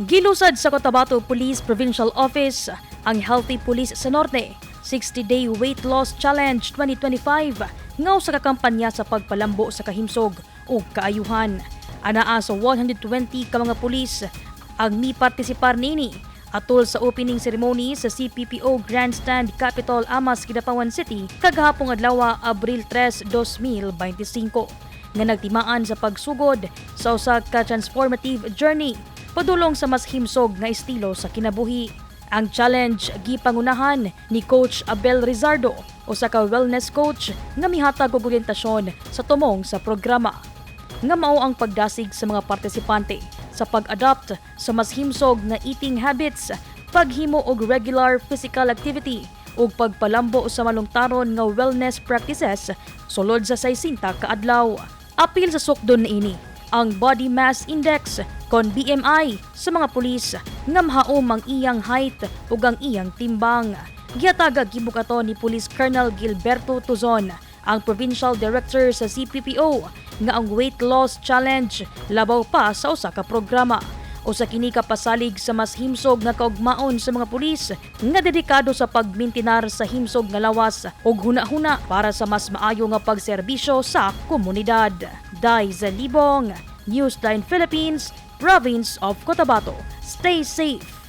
Gilusad sa Cotabato Police Provincial Office ang Healthy Police sa Norte 60-day Weight Loss Challenge 2025 ngaw sa kakampanya sa pagpalambo sa kahimsog o kaayuhan. Anaa sa 120 ka mga pulis ang mi-partisipar nini atol sa opening ceremony sa CPPO Grandstand Capitol Amas, Kidapawan City kagahapong adlaw Abril 3, 2025 nga nagtimaan sa pagsugod sa usa ka transformative journey padulong sa mas himsog nga estilo sa kinabuhi. Ang challenge gipangunahan ni Coach Abel Rizardo, usa ka wellness coach nga mihatag og oryentasyon sa tumong sa programa. Nga mao ang pagdasig sa mga partisipante sa pag-adopt sa mas himsog nga eating habits, paghimo og regular physical activity ug pagpalambo sa malungtaron nga wellness practices sulod sa 60 ka adlaw. Apil sa sukdon niini ang body mass index kon BMI sa mga pulis nga mahaom ang iyang height ug ang iyang timbang. Gihatag gibukato ni Police Colonel Gilberto Tuzon, ang Provincial Director sa CPPO, nga ang weight loss challenge labaw pa sa usa ka programa. Usa kini kapasalig sa mas himsog nga kaugmaon sa mga pulis nga dedikado sa pagmintinar sa himsog nga lawas ug huna-huna para sa mas maayo nga pagserbisyo sa komunidad. Dai Libong, Newsline Philippines, Province of Cotabato. Stay safe.